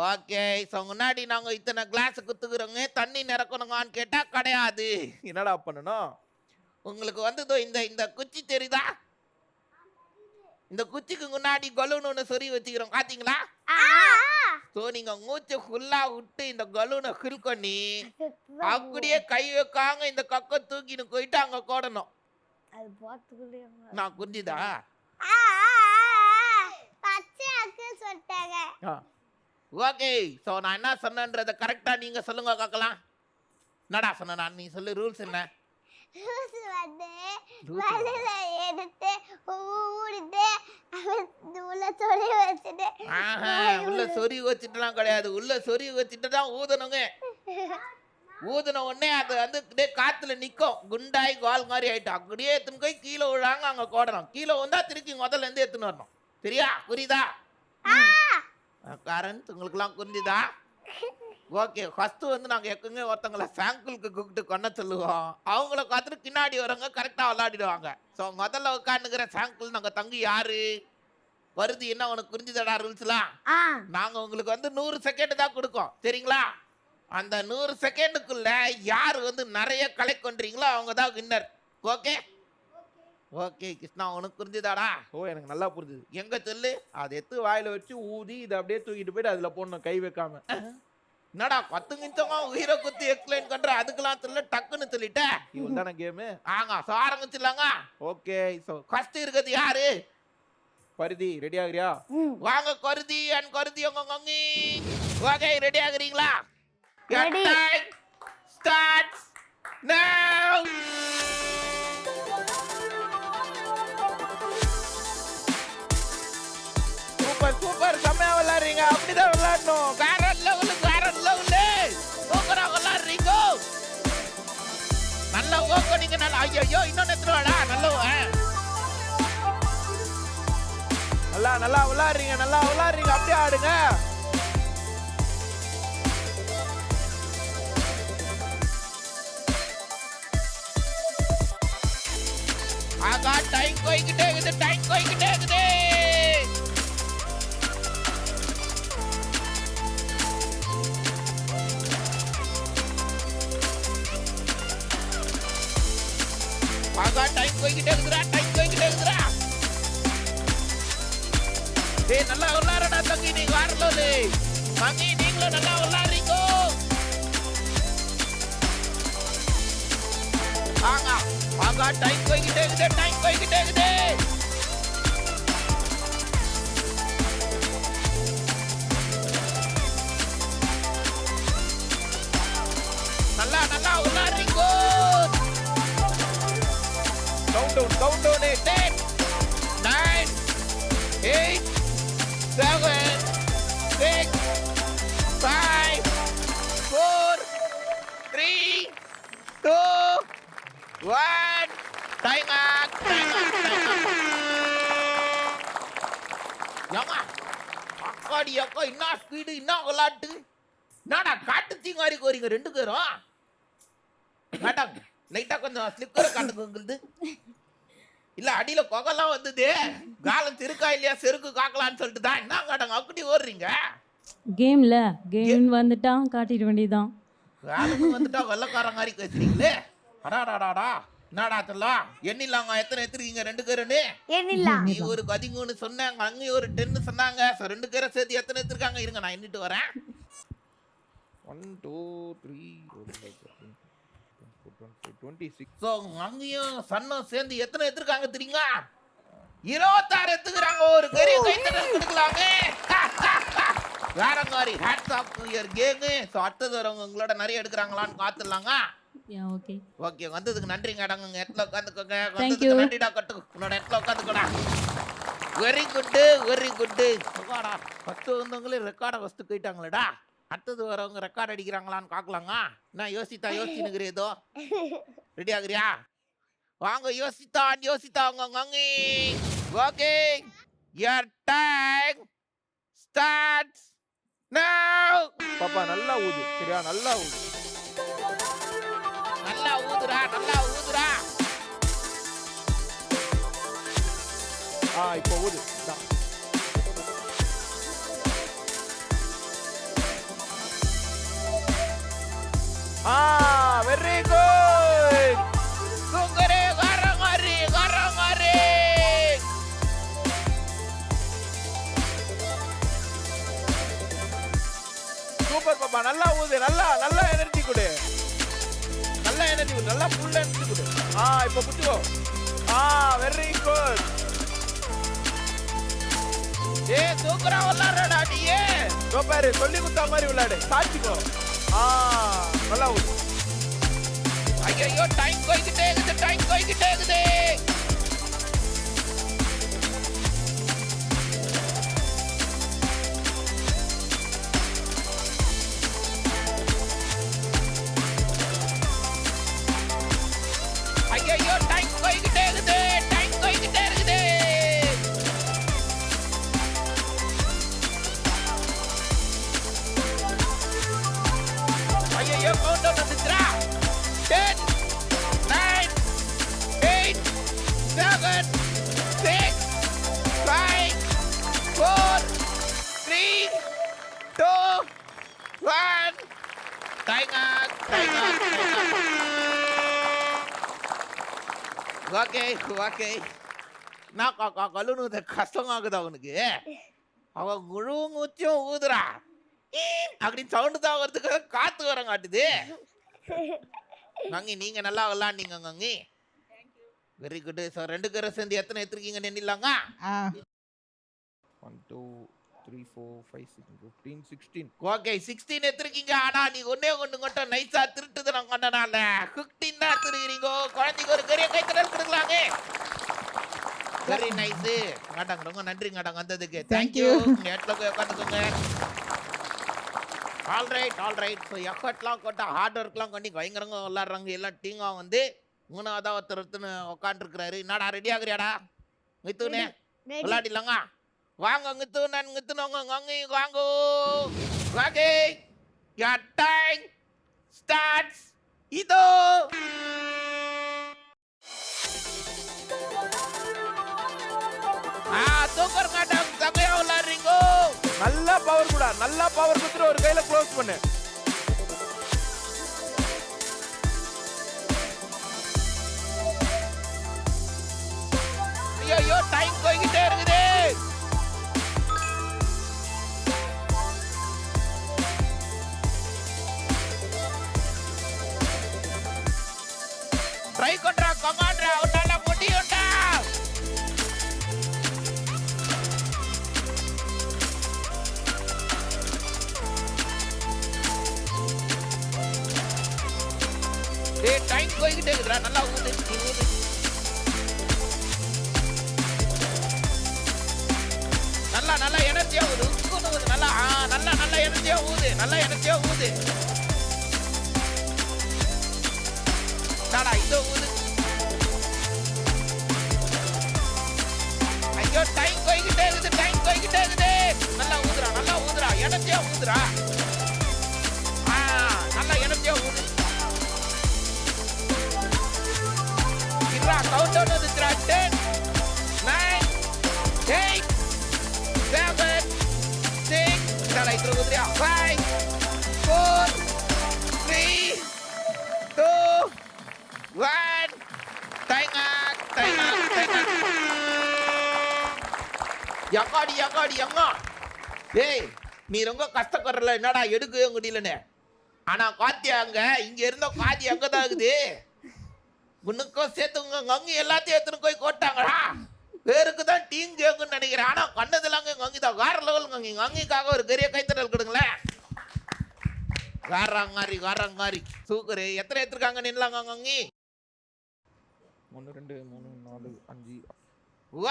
ஓகே. ஸோ முன்னாடி நாங்கள் இத்தனை கிளாஸ் குத்துக்கிறோங்க, தண்ணி நிறக்கணுங்கன்னு கேட்டால் கிடையாது. என்னடா பண்ணணும்? உங்களுக்கு வந்து இந்த குச்சி தெரியுதா? இந்த குச்சிக்கு முன்னாடி பலூன் ஒன்று சொறி வச்சுக்கிறோம், பார்த்தீங்களா? ஸோ நீங்கள் மூச்சு ஃபுல்லாக விட்டு இந்த பலூனை ஃபில் பண்ணி அப்படியே கை வைக்காங்க இந்த கக்கை தூக்கின்னு போயிட்டு அங்கே கோடணும். நான் புரிஞ்சுதா? ஓகே. ஸோ நான் என்ன சொன்னேன்றதை கரெக்டாக நீங்கள் சொல்லுங்க பார்க்கலாம். என்னடா சொன்ன நான்? நீ சொல்லு ரூல்ஸ் என்ன? ரூல்ஸ் வந்து வலையில எடுத்து ஊடிட்டு உள்ள சொறி வச்சுட்டு. உள்ள சொறி வச்சுட்டுலாம் கிடையாது, உள்ள சொறி வச்சுட்டு தான் ஊதணுங்க. ஊதுன உடனே அது வந்து காத்துல நிற்கும், குண்டாய் கால் மாதிரி ஆயிட்டு அப்படியே எடுத்துன்னு போய் கீழே விழாங்க, அங்கே கோடணும். கீழே வந்தா திருப்பி முதல்ல இருந்து எடுத்துன்னு வரணும், சரியா? புரியுதா? காரன் உங்களுக்குலாம் புரிஞ்சுதா? ஓகே. ஃபர்ஸ்ட் வந்து நாங்கள் எப்பவுமே ஒருத்தவங்களை சாங்கிளுக்கு கூப்பிட்டு கொண்ட சொல்லுவோம், அவங்கள பார்த்துட்டு பின்னாடி வரவங்க கரெக்டாக விளையாடிடுவாங்க. ஸோ முதல்ல உட்காந்துக்கிற சாங்கிள் நாங்கள் தங்கி யாரு வருது என்ன உனக்கு புரிஞ்சுதடா ரூல்ஸ்லாம்? நாங்கள் உங்களுக்கு வந்து 100 செகண்ட் தான் கொடுக்கோம், சரிங்களா? அந்த 100 செகண்டுக்குள்ள யார் வந்து நிறைய கலெக்ட் பண்றீங்களோ அவங்க தான் வின்னர். ஓகே ஓகே கிருஷ்ணா, உனக்கு புரிஞ்சுதாடா? ஓ எனக்கு நல்லா புரிஞ்சுது. எங்க சொல்லு. அதை எடுத்து வாயில வச்சு ஊதி இதை அப்படியே தூக்கிட்டு போயிட்டு அதுல போடணும் கை வைக்காம. என்னடா 10 நிமிஷமா உயிரை குத்தி எக்ஸ்பிளைன் பண்ற, அதுக்கெல்லாம் சொல்ல டக்குன்னு சொல்லிட்ட. இவன் தானே கேமு. ஆங்க சோ ஆரம்பிச்சிடலாங்க. ஓகே ஸோ ஃபர்ஸ்ட் இருக்கிறது யாரு? பரிதி ரெடி ஆகுறியா? வாங்க கருதி அண்ட் கருதி உங்க ஓகே ரெடி ஆகுறீங்களா? Ready. Starts now. Super super, செம்மையா விளையாடுறீங்க. அப்படிதான் விளையாடணும். வேற லெவல் சூப்பரா விளையாடுறீங்க. நல்லா ஓகே நீங்க நல்லா. ஐயோ இன்னொன்னு எத்தனடா நல்லா நல்லா நல்லா விளையாடுறீங்க, நல்லா விளையாடுறீங்க. அப்படியே ஆடுங்க. ஆகா டைம் போய்கிட்டே இருக்குது, டைம் போய்கிட்டே இருக்குது. ஆகா டைம் போய்கிட்டே இருக்குடா, டைம் போய்கிட்டே இருக்குடா. டேய் நல்லா விளையாடுடா தம்பி, நீ வரலோலே. மங்கி நீங்களும் நல்லா விளையாடுறீங்க. ஆகா ஆகா டைம் போய்கிட்டே இருக்குது, டைம் போய்கிட்டே இருக்குது. நல்லா நல்லா விளையாடுறீங்க. Countdown 10 9 8 7 6 5 4 3 2 1 time add. ஏமா அக்காடி அக்கா என்ன ஸ்பீடு, என்ன விளையாட்டு. என்னடா காட்டு தீங்காரி கோரிங்க ரெண்டு பேரும். மேடம் லைட்டா கொஞ்சம் ஸ்லிப்பர் காட்டுக்குங்குது. இல்ல அடியில கொகெல்லாம் வந்தது. காலம் திருக்கா இல்லையா செருக்கு காக்கலான்னு சொல்லிட்டு தான் என்ன காட்டங்க அப்படி ஓடுறீங்க. கேம் வந்துட்டா காட்டிட வேண்டியதுதான். காலத்து வந்துட்டா வெள்ளக்காரங்காரி பேசுறீங்களே. அடாடாடாடா என்னடா சொல்லலாம். எண்ணிலாங்க எத்தனை எடுத்துருக்கீங்க ரெண்டு பேருன்னு? எண்ணிடலாம். நீ ஒரு கதிங்கன்னு சொன்னாங்க, அங்கேயும் ஒரு 10 சொன்னாங்க. ஸோ ரெண்டு பேரை சேர்த்து எத்தனை எடுத்துருக்காங்க இருங்க நான் எண்ணிட்டு வரேன். 1 2 3 26. ஸோ அங்கேயும் சன்னும் சேர்ந்து எத்தனை எடுத்துருக்காங்க தெரியுங்க? 26 எடுத்துக்கிறாங்க. ஒரு பெரிய கைத்தட்டல் கொடுக்கலாமே. வேறங்காரி hats off to your game. So அடுத்தது வரவங்க உங்களோட நிறைய எடுக்கிறாங்களான்னு பார்த்துடலாங்க. ஓகே ஓகே வந்ததுக்கு நன்றிங்க. அடங்குங்க இடத்துல உட்காந்துக்கோங்க. Thank வந்ததுக்கு you. நன்றிடா கட்டு. உன்னோட இடத்துல உட்காந்துக்கோடா. Very good very good. சுகாடா ஃபஸ்ட்டு வந்தவங்களே ரெக்கார்டை ஃபஸ்ட்டு போயிட்டாங்களேடா. அடுத்தது வரவங்க ரெக்கார்ட் அடிக்கிறாங்களான்னு பார்க்கலாங்க. நான் யோசிச்சுனுக்குறேன் ஏதோ. ரெடி ஆகுறியா? வாங்க யோசித்தா உங்க ஓகே யுவர் டைம் ஸ்டார்ட்ஸ் நவ. பாப்பா நல்லா ஊது சரியா, நல்லா ஊது. நல்லா ஊதுடா நல்லா ஊதுடா. இப்போ ஊது. இதான். Very good. சுங்கரே வரமாரி. சூப்பர் பாப்பா, நல்லா ஊது. நல்லா நல்லா எனர்ஜி கொடு. நல்லா எனர்ஜி கொடு. நல்லா ஃபுல் எனர்ஜி கொடு. இப்போ புடிச்சுக்கோ. Very good. சூப்பரா விளையாடுறடா நீயே. பாரு சொல்லி குத்தா மாதிரி விளையாடு. சாச்சிக்கோ. நல்லா ஊது. ஐயோ டைம் போய்கிட்டே இருக்குது. ஐயோ டைம் போய்கிட்டே இருக்குது. ஐயோ count down வந்துச்சுடா. 10 9 8 7 6 5 4 3 2 1 time add. Okay okay நான் கழுவுனது கஷ்டமாகுது அவனுக்கு. அவன் முழு மூச்சும் ஊதுறா அப்படின்னு சவுண்டு தான் வரதுக்கு காத்து வர காட்டுது. கங்கி நீங்க நல்லா விளாண்டீங்க கங்கி. Very good sir. 2 பேரும் சேர்ந்து எத்தனை எடுத்துருக்கீங்க நின்னிடலாங்க? 1 2 3 4 5 6 15 16. ஓகே 16 எடுத்துருக்கீங்க. ஆனா நீ ஒன்னே ஒண்ணு மட்டும் நைஸா திருட்டுது நான் கொண்டனால 15 தான் எடுத்துருக்கீங்க. குழந்தைக்கு ஒரு பெரிய கைத்தடல் கொடுக்கலாங்க. வெரி நைஸ் காட்டாங்க. ரொம்ப நன்றிங்க காட்டாங்க வந்ததுக்கு. தேங்க்யூ. இடத்துல போய் உட்காந்துக்கோங்க. ஆல்ரைட். ஸோ எஃபர்ட்லாம் கொட்ட ஹார்ட் ஒர்க்லாம் பண்ணி பயங்கரங்க விளாட்றாங்க. எல்லாம் டீங்காக வந்து 3ஆவதா ஒருத்தருன்னு உட்காந்துருக்குறாரு. என்னடா ரெடி ஆகுறியாடா மித்துனே? விளையாடிலாங்க வாங்க மித்துனவங்க வாங்க. Okay your time starts. இதோ சூப்பர் காட்டம் சமையா விளையாடுறீங்க. நல்லா பவர் கூட, நல்லா பவர் குத்துற ஒரு கையில க்ளோஸ் பண்ணு. ஐயோ டைம் போய்கிட்டே இருக்குது. ட்ரை பண்றா கமாண்ட்ரா உன்னால முடியும்டா. டேய் டைம் போய்கிட்டே இருக்குடா. நல்லா ஊது. நல்லா எனர்ஜியா ஊது. நல்லா எனர்ஜியா ஊது. டாடா இதோ ஊது. ஐயோ டைம் போய்கிட்டே இருக்குது. நல்லா ஊதுறா. எனர்ஜியா ஊதுறா. நல்லா எனர்ஜியா ஊது. இருடா கவுண்ட் டவுன் வந்துச்சுடா. 10 9 8 7 6 டாடா இதோ ஊதுறியா. 5 4 3 2 1 டைம் யங்காடி ஏய் நீ ரொம்ப கஷ்டப்படுறல என்னடா எடுக்கவே முடியலன்னு. ஆனா காத்தியா இங்க இருந்த காதி அங்கதான் இருக்குது. உனக்கும் சேர்த்து அங்கே எல்லாத்தையும் எடுத்துன்னு போய் கோட்டாங்கடா. பேருக்கு தான் டீம் கேங்குன்னு நினைக்கிறேன். ஆனா கண்டதெல்லாம் அங்கே தான் வேற லெவல். அங்கேக்காக ஒரு பெரிய கைத்தடல் கொடுங்களேன். காரங்காரி சூக்கரு. எத்தனை எடுத்துருக்காங்க நின்லாங்க அங்கே? 1 2 3 4 5.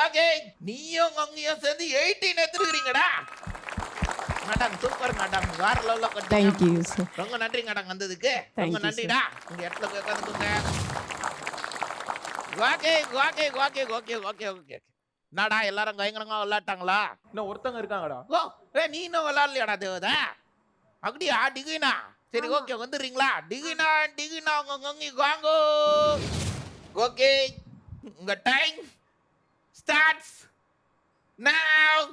ஓகே நீயும் அங்கேயும் சேர்ந்து 18 எடுத்துருக்கீங்கடா. Madam super madam. வேற லெவல்ல கட்டி. Thank you sir. ரொம்ப நன்றி மேடம் வந்ததுக்கு. ரொம்ப நன்றிடா. உங்க இடத்துல போய் உட்காந்துக்கோங்க. ஓகே. என்னடா எல்லாரும் பயங்கரமா விளையாட்டாங்களா? இன்னும் ஒருத்தங்க இருக்காங்கடா. நீ இன்னும் விளையாடலையாடா தேவதா? அப்படியா டிகினா? சரி ஓகே வந்துடுறீங்களா? டிகினா வாங்க. ஓகே உங்க டைம் ஸ்டார்ட்ஸ் நவ.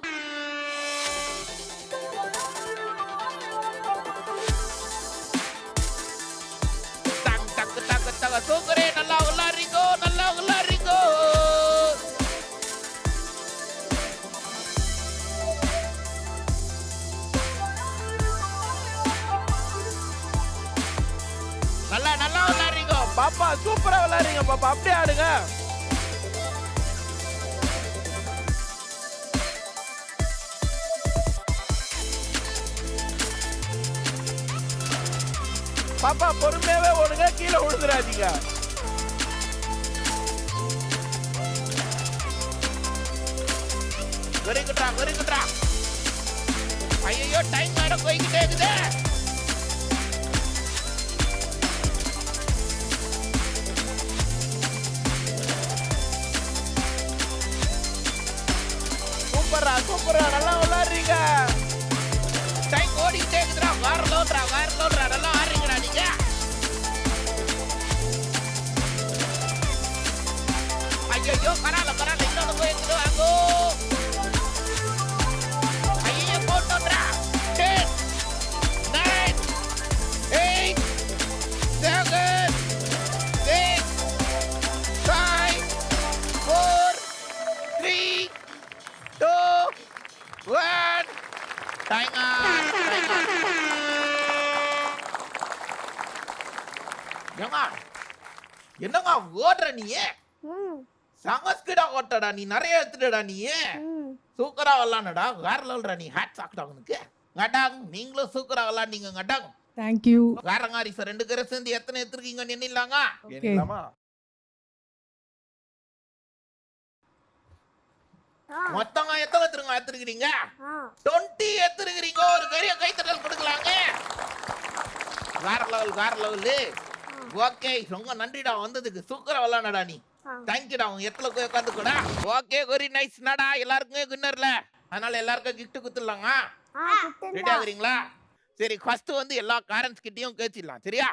டக் சூப்பரே. நல்லா விளையாடுறீங்க. நல்லா விளையாடுறீங்க. பாப்பா சூப்பரா விளையாடுறீங்க பாப்பா. அப்படியே ஆடுங்க. பாப்பா பொறுமையாவே ஓடுங்க. கீழே விழுந்துடாதீங்க. வெரி குட்ரா. ஐயோ டைம் ஆட போய்கிட்டே இருக்குது. சூப்பரா நல்லா விளையாடுறீங்க. டைம் ஓடிக்கிட்டே இருக்குதுடா. வேற லோட்ரா. நல்லா ஆடுறீங்கடா நீங்க. ஐயோ கரால இன்னொன்னு போய் வாங்கோ. ஐயோ போட்டோம்டா. 10 9 8 7 6 5 ஏங்க என்னங்க ஓடுற நீ ம் சமஸ்கிடா ஓட்டடா நீ நிறைய எடுத்துடா நீ ம் சூப்பரா விளாண்டடா வேற லெவல்டா நீ ஹேட் சாக்டா உனக்கு கட்டாங் நீங்களும் சூப்பரா விளாண்டீங்க கட்டாங் தேங்க்யூ. வேறங்காரி சார் 2 பேரும் சேர்ந்து எத்தனை எடுத்துருக்கீங்கன்னு எண்ணிடலாங்க எண்ணிடலாமா? மொத்தமா எத்தனை எடுத்துருக்கிறீங்க ஆ 20 எடுத்துருக்கிறீங்க. ஒரு பெரிய கைத்தட்டல் கொடுக்கலாங்க. வேற லெவல் ஓகே ரொம்ப நன்றிடா வந்ததுக்கு சூப்பரா விளாண்டடா நீ தேங்க்யூடா உங்க எத்தனை போய் உட்காந்துக்கூடா ஓகே வெரி நைஸ் நடா எல்லாருக்குமே வின்னர்ல அதனால எல்லாருக்கும் கிஃப்ட் குத்துடலாங்க ரெடி ஆகுறீங்களா சரி ஃபர்ஸ்ட் வந்து எல்லா பேரண்ட்ஸ் கிட்டயும் கேச்சிடலாம் சரியா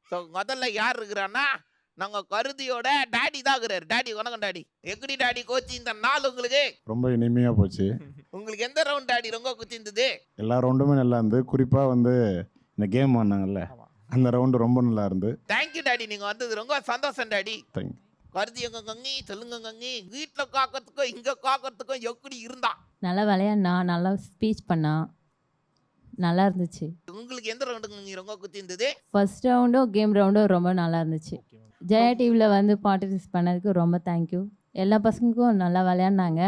ஸோ முதல்ல யார் இருக்கிறான்னா நாங்க கருதியோட டாடி தான் இருக்கிறாரு டாடி வணக்கம் டாடி எப்படி டாடி கோச்சு இந்த நாள் உங்களுக்கு ரொம்ப இனிமையாக போச்சு. உங்களுக்கு எந்த ரவுண்ட் டாடி ரொம்ப குச்சிருந்தது எல்லா ரவுண்டுமே நல்லா இருந்து, குறிப்பாக வந்து இந்த கேம் ஆனாங்கல்ல அந்த ரவுண்டு ரொம்ப நல்லா இருந்து. தேங்க்யூ டாடி நீங்க வந்தது ரொம்ப சந்தோஷம் டாடி தேங்க்யூ. கருதி எங்க கங்கி சொல்லுங்க கங்கி வீட்டுல காக்கிறதுக்கும் இங்க காக்கிறதுக்கும் எப்படி இருந்தா நல்லா விளையாடினா, நல்லா ஸ்பீச் பண்ணா, நல்லா இருந்துச்சு. உங்களுக்கு எந்த ரவுண்டுங்க நீங்க ரொம்ப குச்சிருந்தது ஃபர்ஸ்ட் ரவுண்டும் கேம் ரவுண்டும் ரொம்ப நல்லா இருந்துச்சு. ஜெயா டிவியில் வந்து பார்ட்டிசிபேட் பண்ணதுக்கு ரொம்ப தேங்க்யூ. எல்லா பசங்களுக்கும் நல்லா விளையாடினாங்க.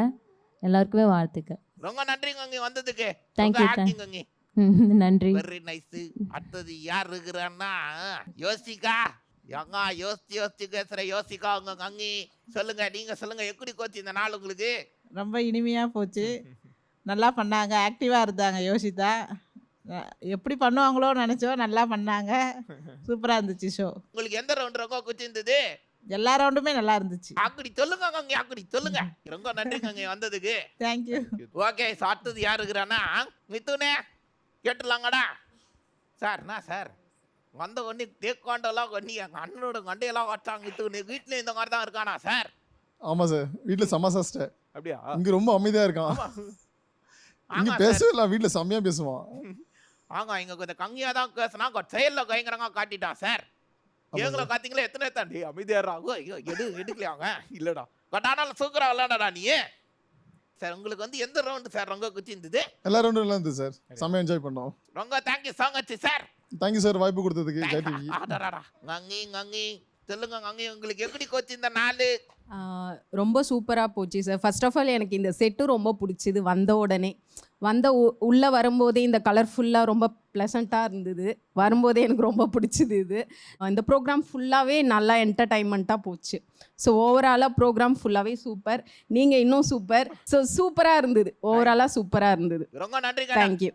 எல்லாருக்குமே வாழ்த்துக்கள். ரொம்ப நன்றி கங்கி வந்ததுக்கு Thank you, ஆக்டிங் கங்கி நன்றி. வெரி நைஸ் அடுத்தது யார் இருக்கிறான்னா யோசிக்கா எங்க யோசிச்சு பேசுற யோசிக்கா உங்க கங்கி சொல்லுங்க நீங்க சொல்லுங்க எப்படி கோச்சு இந்த நாள் உங்களுக்கு ரொம்ப இனிமையாக போச்சு. நல்லா பண்ணாங்க, ஆக்டிவாக இருந்தாங்க யோசித்தா. எப்படி பண்ணுவாங்களோ நினச்சோம், நல்லா பண்ணாங்க. சூப்பராக இருந்துச்சு ஷோ. உங்களுக்கு எந்த ரவுண்ட் ரொம்ப குச்சிருந்தது எல்லா ரவுண்டுமே நல்லா இருந்துச்சு. அப்படி சொல்லுங்க கங்கி அப்படி சொல்லுங்க ரொம்ப நன்றி கங்கி வந்ததுக்கு தேங்க்யூ. ஓகே அடுத்தது யார் இருக்கிறான்னா மித்துனே கேட்டுலாங்கடா சார் என்ன சார் வந்த ஒன்னி தேக்காண்டெல்லாம் கொன்னி எங்கள் அண்ணனோட கண்டையெல்லாம் வச்சாங்க மித்துனே வீட்டில் இந்த மாதிரி தான் இருக்கானா சார் ஆமாம் சார், வீட்டில் செம்ம சாஸ்டர். அப்படியா? இங்கே ரொம்ப அமைதியாக இருக்கான். இங்கே ஆமா பேசவே இல்லை, வீட்டில் செம்மையாக பேசுவான். ஆங்க இங்க கொஞ்சம் கம்மியாக தான் பேசினா செயலில் பயங்கரங்க காட்டிட்டான் சார் எங்களை பார்த்தீங்களா எத்தனை தாண்டி அமைதியாடுறாங்க ஐயோ எடுக்கலையாங்க இல்லைடா பட் ஆனாலும் சூக்கரா விளையாடா நீ சார் உங்களுக்கு வந்து எந்த ரவுண்டு சார் ரொம்ப குச்சி இருந்தது எல்லா ரவுண்டும் நல்லா இருந்தது சார், செம்மையாக என்ஜாய் பண்ணோம். ரொம்ப தேங்க்யூ சாங்கச்சு சார் தேங்க்யூ சார் வாய்ப்பு கொடுத்ததுக்கு ஜெய் டிவி. கங்கி சொல்லுங்க கங்கி உங்களுக்கு எப்படி கோச்சு இந்த நாள் ரொம்ப சூப்பராக போச்சு சார். ஃபர்ஸ்ட் ஆஃப் ஆல் எனக்கு இந்த செட்டு ரொம்ப பிடிச்சிது. வந்த உடனே உள்ளே வரும்போதே இந்த கலர்ஃபுல்லாக ரொம்ப ப்ளசண்ட்டாக இருந்தது. வரும்போதே எனக்கு ரொம்ப பிடிச்சிது இது. இந்த ப்ரோக்ராம் ஃபுல்லாகவே நல்லா என்டர்டைன்மெண்ட்டாக போச்சு. ஸோ ஓவராலாக ப்ரோக்ராம் ஃபுல்லாகவே சூப்பர். நீங்கள் இன்னும் சூப்பர். ஸோ சூப்பராக இருந்தது, ஓவராலாக சூப்பராக இருந்தது. ரொம்ப நன்றி தேங்க்யூ.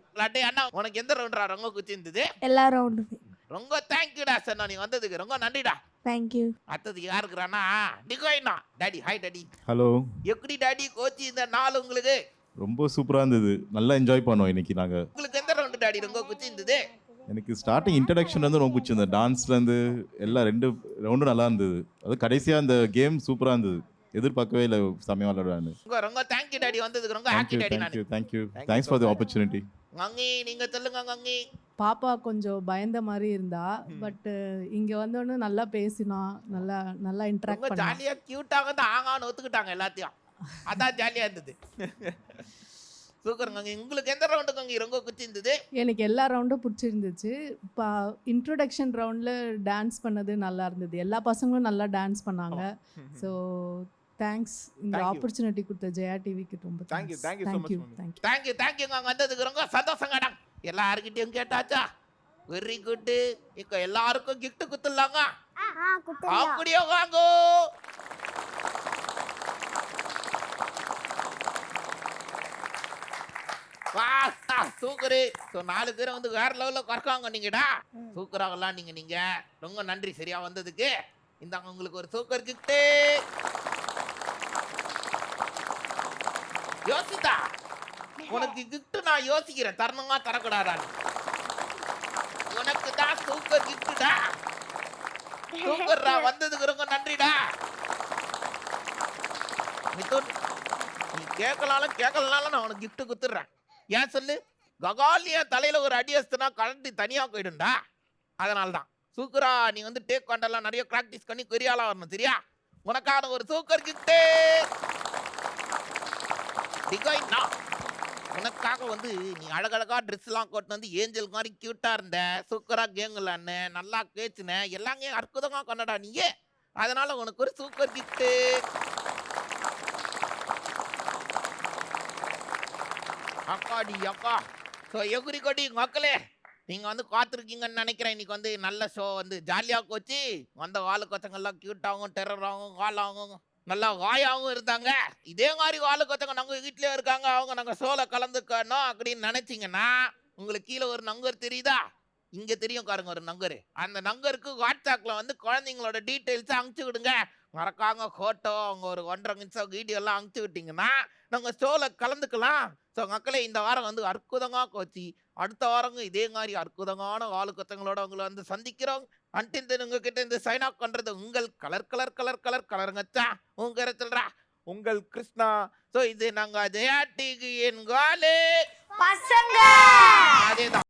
அண்ணா உனக்கு எந்த ரவுண்டா ரொம்ப குச்சி இருந்தது எல்லா ரவுண்டுமே ரொம்ப தேங்க்யூடா சார் நீ வந்ததுக்கு ரொம்ப நன்றிடா தேங்க்யூ. அடுத்தது யார் இருக்கிறான்னா டிகோயினா டாடி ஹாய் டாடி ஹலோ, எப்படி டாடி கோச்சு இந்த நாள் உங்களுக்கு ரொம்ப சூப்பராக இருந்தது. நல்லா என்ஜாய் பண்ணோம் இன்னைக்கு நாங்கள். உங்களுக்கு எந்த ரவுண்டு டாடி ரொம்ப குச்சி இருந்தது எனக்கு ஸ்டார்டிங் இன்ட்ரடக்ஷன்லேருந்து ரொம்ப பிடிச்சிருந்தது. டான்ஸ்லேருந்து எல்லாம் 2 ரவுண்டும் நல்லா இருந்தது. அது கடைசியாக அந்த கேம் சூப்பராக இருந்தது. எதிர்பார்க்கவே இல்லை செம்மையாக விளையாடுவான்னு. ரொம்ப தேங்க்யூ டாடி வந்ததுக்கு ரொம்ப thank you happy daddy thank you thanks for the opportunity. Kangi நீங்க சொல்லுங்க கங்கி பாப்பா கொஞ்சம் பயந்த மாதிரி இருந்தா, பட் இங்கே வந்தோடனே நல்லா பேசினா, நல்லா நல்லா இன்ட்ராக்ட் ரொம்ப பண்ணா. ஜாலியா கியூட்டாக வந்து ஆங்கான்னு ஒத்துக்கிட்டாங்க எல்லாத்தையும் அதான் ஜாலியா இருந்தது சூப்பர் கங்கி உங்களுக்கு எந்த ரவுண்டு கங்கி ரொம்ப குச்சி இருந்தது எனக்கு எல்லா ரவுண்டும் பிடிச்சிருந்துச்சு. இப்போ இன்ட்ரோடக்ஷன் ரவுண்டில் டான்ஸ் பண்ணது நல்லா இருந்தது. எல்லா பசங்களும் நல்லா டான்ஸ் பண்ணாங்க. ஸோ தேங்க்ஸ் இந்த Thank you. ஆப்பர்ச்சுனிட்டி கொடுத்த ஜெயா டிவிக்கு ரொம்ப Thank you, thank you so much, thank you mummy. Thank you. Thank you அங்க வந்ததுக்கு ரொம்ப சந்தோஷங்கடா எல்லாருக்கிட்டையும் கேட்டாச்சா வெரி குட் இப்போ எல்லாருக்கும் கிஃப்ட் குத்துலாங்க குத்துறியா அப்படியே வாங்கோ சூக்கரு ஸோ 4 பேரை வந்து வேற லெவலில் குறைக்காங்க நீங்கடா சூக்கராகலாம் நீங்க ரொம்ப நன்றி சரியா வந்ததுக்கு. இந்தாங்க உங்களுக்கு ஒரு சூக்கர் கிஃப்ட். யோசித்தா உனக்கு கிஃப்ட் நான் யோசிக்கிறேன் தரணுமா தரக்கூடாதான்னு. உனக்கு தான் சூப்பர் கிஃப்ட்டா சூப்பர்டா வந்ததுக்கு ரொம்ப நன்றிடா. மிதுன் நீ கேட்கலனாலும் நான் உனக்கு கிஃப்ட் குத்துடுறேன். ஏன் சொல்லு ககாலியா தலையில ஒரு அடி வச்சுனா கரண்டி தனியா போயிடும்டா. அதனால தான் சூக்கரா நீ வந்து டேக் கொண்டெல்லாம் நிறைய ப்ராக்டிஸ் பண்ணி பெரியாளா வரணும் சரியா. உனக்கான ஒரு சூக்கர் கிஃப்ட். உனக்காக வந்து நீ அழகழகா ட்ரெஸ்லாம் போட்டு வந்து ஏஞ்சல் மாதிரி கியூட்டா இருந்த, சூப்பரா கேம் விளாட்ன, நல்லா பேச்சுன, எல்லாமே அற்புதமா கொண்டடா நீயே. அதனால உனக்கு ஒரு சூப்பர் கிஃப்ட். அக்காடி அக்கா. ஸோ எகுரி கொடி மக்களே, நீங்க வந்து காத்திருக்கீங்கன்னு நினைக்கிறேன். இன்னைக்கு வந்து நல்ல ஷோ வந்து ஜாலியா போச்சு. வந்த வாழை கொச்சங்கள்லாம் கியூட்டாகவும் டெரராகவும் வாழாகவும் நல்லா வாயாகவும் இருந்தாங்க. இதே மாதிரி வாழை கொச்சங்க நாங்கள் வீட்லயே இருக்காங்க, அவங்க நாங்கள் ஷோவில் கலந்துக்கணும் அப்படின்னு நினைச்சிங்கன்னா உங்களுக்கு கீழே ஒரு நம்பர் தெரியுதா? இங்கே தெரியும் பாருங்க ஒரு நம்பர். அந்த நம்பருக்கு வாட்ஸ்அப்பில் வந்து குழந்தைங்களோட டீட்டெயில்ஸை அனுப்பிச்சி விடுங்க. மறக்காங்க ஃபோட்டோ அவங்க ஒரு 1.5 நிமிஷம் வீடியோ எல்லாம் அனுப்பிச்சி விட்டிங்கன்னா நாங்கள் ஷோவில் கலந்துக்கலாம். ஸோ மக்களே, இந்த வாரம் வந்து அற்புதமாக போச்சு. அடுத்த வாரங்க இதே மாதிரி அற்புதமான வாழை கொத்தங்களோட உங்களை வந்து சந்திக்கிறோம். அன்டில் தென் உங்ககிட்ட இந்த சைன் ஆஃப் பண்றது உங்கள் கலருங்கச்சா உங்க இடத்துலடா உங்கள் கிருஷ்ணா. ஸோ இது நாங்க ஜெயா டிவி என் காலே பசங்க அதேதான்.